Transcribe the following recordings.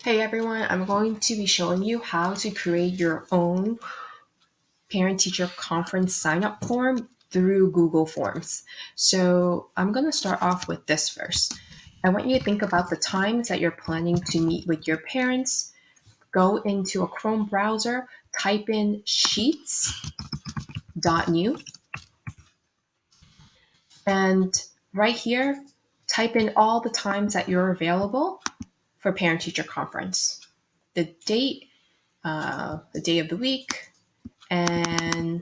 Hey everyone, I'm going to be showing you how to create your own parent-teacher conference sign-up form through Google Forms. So I'm going to start off with this first. I want you to think about the times that you're planning to meet with your parents. Go into a Chrome browser, type in sheets.new, and right here, type in all the times that you're available for parent-teacher conference. The date, the day of the week, and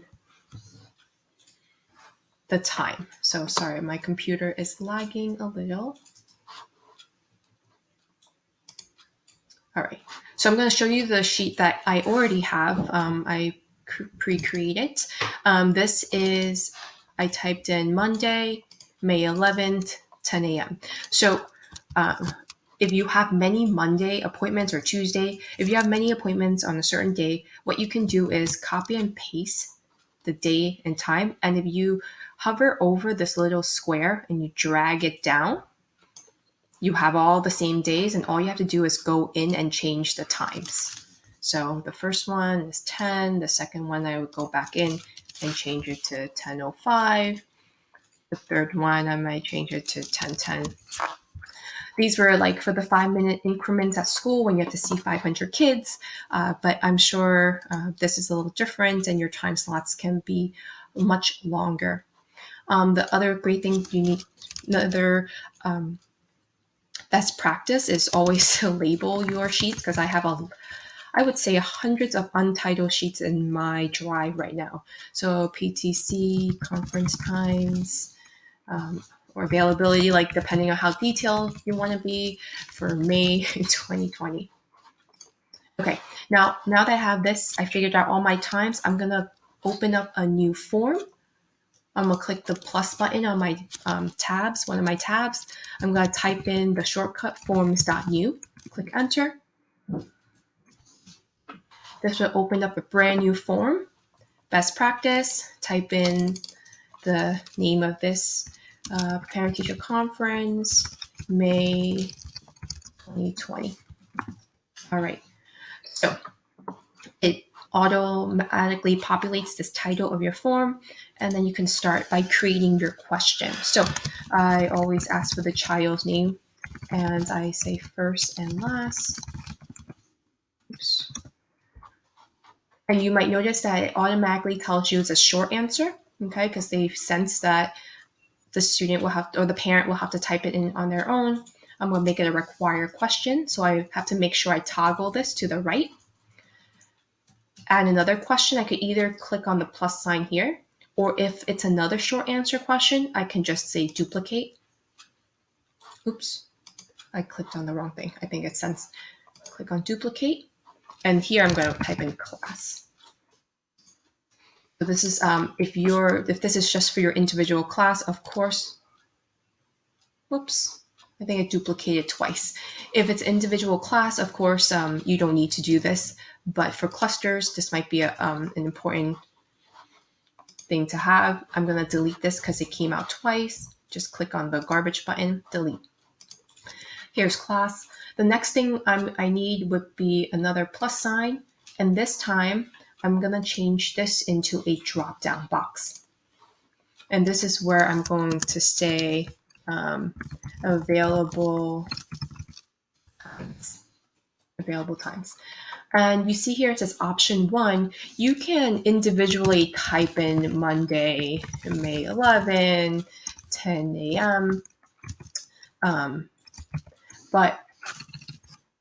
the time. So sorry, my computer is lagging a little. All right, so I'm going to show you the sheet that I already have. I pre-created. This is, I typed in Monday, May 11th, 10 a.m. So if you have many Monday appointments or Tuesday, if you have many appointments on a certain day, what you can do is copy and paste the day and time. And if you hover over this little square and you drag it down, you have all the same days, and all you have to do is go in and change the times. So the first one is 10. The second one, I would go back in and change it to 10:05. The third one, I might change it to 10:10. These were like for the 5-minute increments at school when you have to see 500 kids, but I'm sure this is a little different and your time slots can be much longer. The other great thing you need, another best practice is always to label your sheets, because I would say hundreds of untitled sheets in my drive right now. So PTC, conference times, or availability, like depending on how detailed you want to be for May 2020. Okay, now that I have this, I figured out all my times. I'm gonna open up a new form. I'm gonna click the plus button on my tabs, one of my tabs. I'm gonna type in the shortcut forms.new, click enter. This will open up a brand new form. Best practice, type in the name of this parent-teacher conference, May 2020. All right, so it automatically populates this title of your form, and then you can start by creating your question. So I always ask for the child's name, and I say first and last. Oops. And you might notice that it automatically tells you it's a short answer, okay, because they've sensed that the student will have, or the parent will have to type it in on their own. I'm going to make it a required question, so I have to make sure I toggle this to the right. Add another question, I could either click on the plus sign here, or if it's another short answer question, I can just say duplicate. Oops, I clicked on the wrong thing. I think it says click on duplicate. And here I'm going to type in class. So this is if this is just for your individual class, of course. Whoops, I think it duplicated twice. If it's individual class, of course, you don't need to do this. But for clusters, this might be an important thing to have. I'm going to delete this because it came out twice. Just click on the garbage button, delete. Here's class. The next thing I need would be another plus sign. And this time, I'm going to change this into a drop-down box. And this is where I'm going to say available times. And you see here it says option 1. You can individually type in Monday, May 11, 10 a.m. But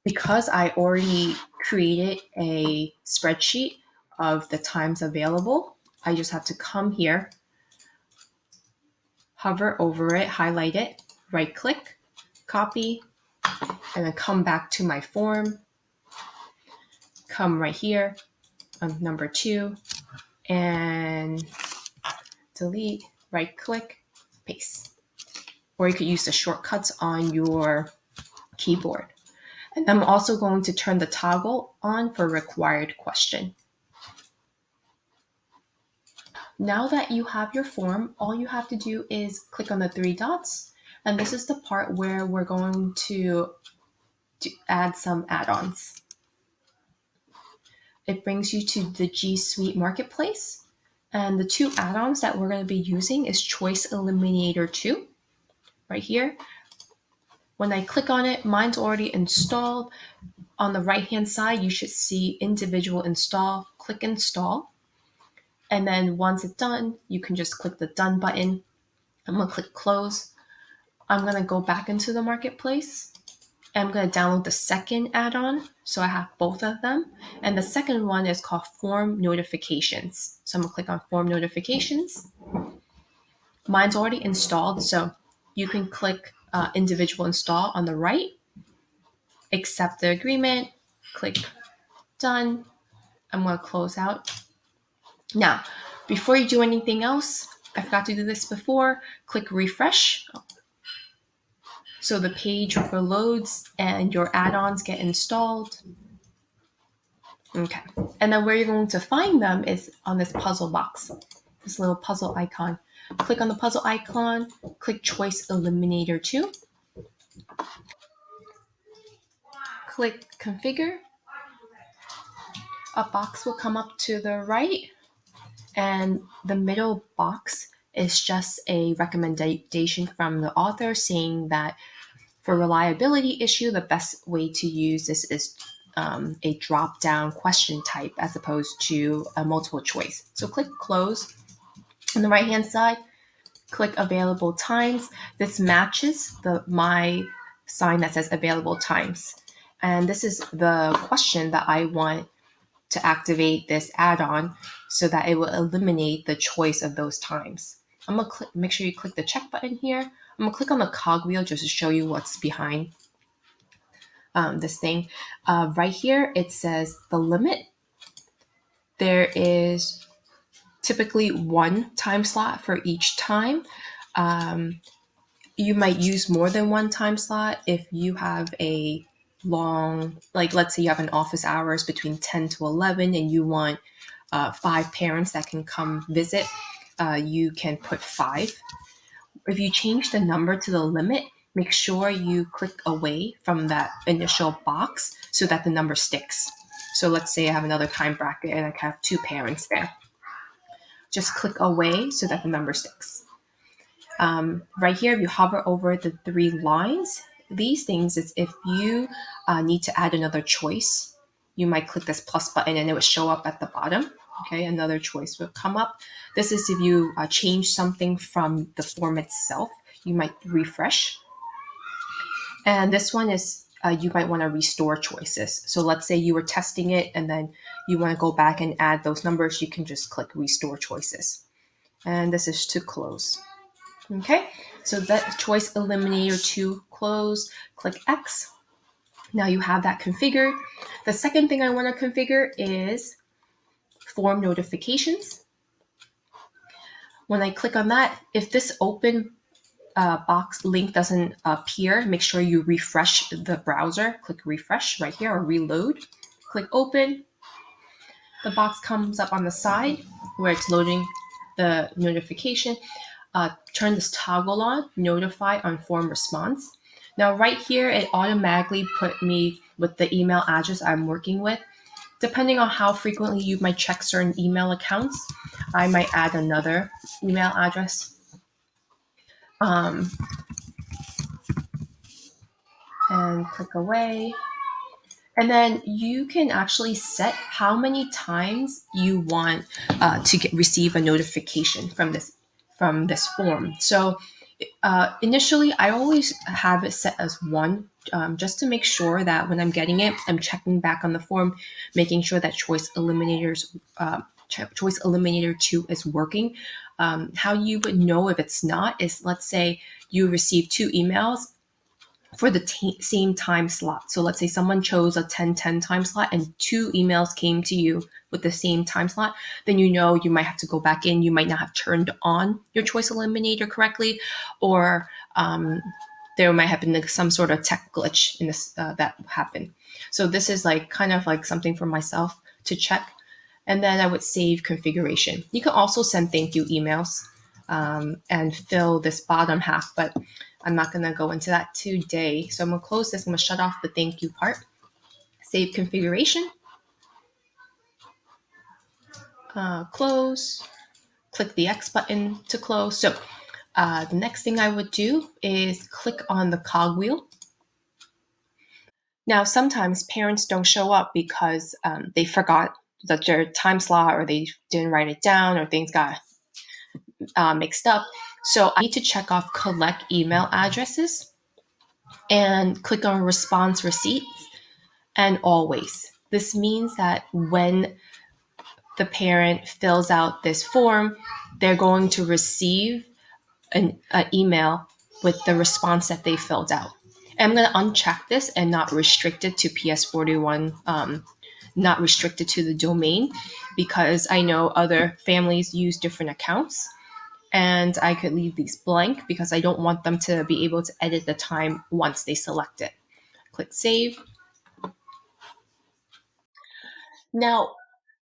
because I already created a spreadsheet of the times available, I just have to come here, hover over it, highlight it, right click, copy, and then come back to my form, come right here on number 2, and delete, right click, paste. Or you could use the shortcuts on your keyboard. And I'm also going to turn the toggle on for required question. Now that you have your form, all you have to do is click on the 3 dots. And this is the part where we're going to to add some add-ons. It brings you to the G Suite Marketplace. And the two add-ons that we're going to be using is Choice Eliminator 2, right here. When I click on it, mine's already installed. On the right-hand side, you should see individual install. Click install. And then once it's done, you can just click the done button. I'm going to click close. I'm going to go back into the marketplace. I'm going to download the second add-on. So I have both of them. And the second one is called Form Notifications. So I'm going to click on Form Notifications. Mine's already installed. So you can click individual install on the right, accept the agreement, click done. I'm going to close out. Now, before you do anything else, I forgot to do this before, click refresh. So the page overloads and your add-ons get installed. Okay. And then where you're going to find them is on this puzzle box, this little puzzle icon. Click on the puzzle icon, click Choice Eliminator 2. Click Configure. A box will come up to the right, and the middle box is just a recommendation from the author saying that for reliability issue, the best way to use this is a drop-down question type as opposed to a multiple choice. So click close. On the right-hand side, click available times. This matches my sign that says available times. And this is the question that I want to activate this add-on so that it will eliminate the choice of those times. I'm going to make sure you click the check button here. I'm going to click on the cogwheel just to show you what's behind this thing. Right here, it says the limit. There is typically one time slot for each time. You might use more than one time slot if you have a long, like let's say you have an office hours between 10 to 11 and you want 5 parents that can come visit, you can put 5. If you change the number to the limit, make sure you click away from that initial box so that the number sticks. So let's say I have another time bracket and I have 2 parents there. Just click away so that the number sticks. Right here, if you hover over the 3 lines, these things is if you need to add another choice, you might click this plus button and it will show up at the bottom. Okay, another choice will come up. This is if you change something from the form itself, you might refresh. And this one is you might want to restore choices. So let's say you were testing it and then you want to go back and add those numbers, you can just click restore choices. And this is to close. Okay, so that Choice Eliminator 2 close, click X. Now you have that configured. The second thing I want to configure is form notifications. When I click on that, if this open box link doesn't appear, make sure you refresh the browser. Click refresh right here or reload. Click open. The box comes up on the side where it's loading the notification. Turn this toggle on, notify on form response. Now right here, it automatically put me with the email address I'm working with. Depending on how frequently you might check certain email accounts, I might add another email address. And click away. And then you can actually set how many times you want to receive a notification from this form. So initially, I always have it set as 1, just to make sure that when I'm getting it, I'm checking back on the form, making sure that Choice Eliminator 2 is working. How you would know if it's not is, let's say you receive 2 emails for the same time slot. So let's say someone chose a 10:10 time slot and 2 emails came to you with the same time slot, then you know you might have to go back in. You might not have turned on your Choice Eliminator correctly, or there might have been some sort of tech glitch in this that happened. So this is like kind of like something for myself to check. And then I would save configuration. You can also send thank you emails and fill this bottom half, but I'm not going to go into that today. So I'm going to close this. I'm going to shut off the thank you part. Save configuration. Close. Click the X button to close. So the next thing I would do is click on the cogwheel. Now, sometimes parents don't show up because they forgot that their time slot, or they didn't write it down, or things got mixed up. So I need to check off collect email addresses and click on response receipts and always. This means that when the parent fills out this form, they're going to receive an email with the response that they filled out. And I'm going to uncheck this and not restrict it to PS41, not restricted to the domain, because I know other families use different accounts. And I could leave these blank because I don't want them to be able to edit the time once they select it. Click Save. Now,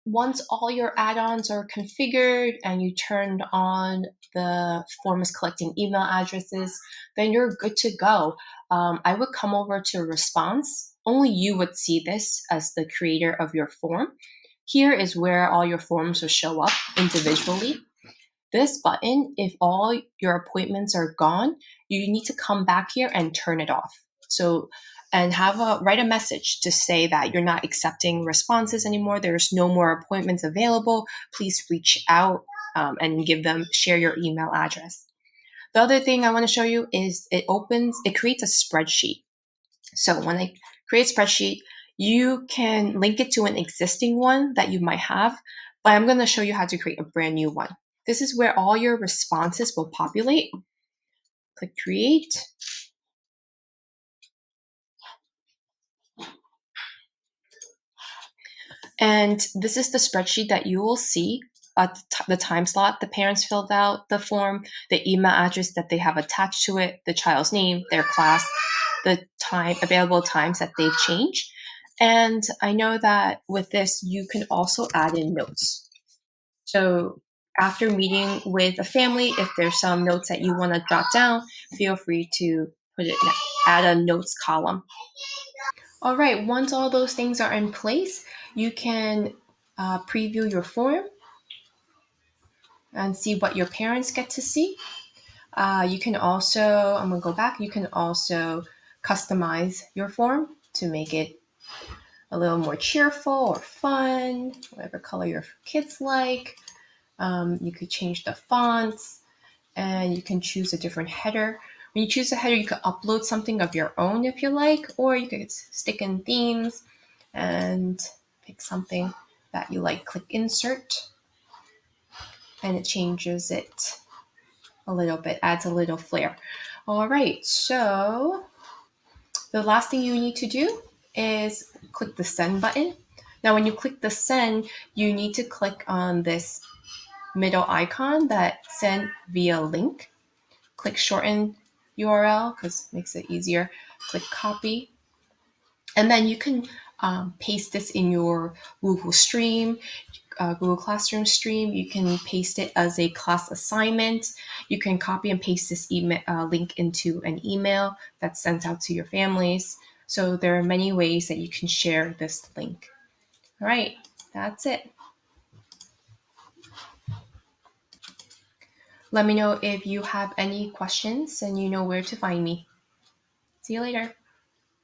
once all your add-ons are configured and you turned on the form is collecting email addresses, then you're good to go. I would come over to response. Only you would see this as the creator of your form. Here is where all your forms will show up individually. This button, if all your appointments are gone, you need to come back here and turn it off. So, and write a message to say that you're not accepting responses anymore. There's no more appointments available. Please reach out and share your email address. The other thing I want to show you is it creates a spreadsheet. So when I create a spreadsheet, you can link it to an existing one that you might have, but I'm going to show you how to create a brand new one. This is where all your responses will populate. Click Create. And this is the spreadsheet that you will see at the time slot the parents filled out the form, the email address that they have attached to it, the child's name, their class, the available times that they've changed. And I know that with this, you can also add in notes. So after meeting with a family, if there's some notes that you want to jot down, feel free to add a notes column. All right, once all those things are in place, you can preview your form and see what your parents get to see. You can also, I'm going to go back, you can also customize your form to make it a little more cheerful or fun, whatever color your kids like. You could change the fonts, and you can choose a different header. When you choose a header, you could upload something of your own if you like, or you could stick in themes and pick something that you like. Click Insert, and it changes it a little bit, adds a little flair. All right, so the last thing you need to do is click the Send button. Now, when you click the Send, you need to click on this middle icon that send via link. Click Shorten URL because it makes it easier. Click Copy. And then you can paste this in your Google Stream, Google Classroom stream. You can paste it as a class assignment. You can copy and paste this email link into an email that's sent out to your families. So there are many ways that you can share this link. All right, that's it. Let me know if you have any questions and you know where to find me. See you later.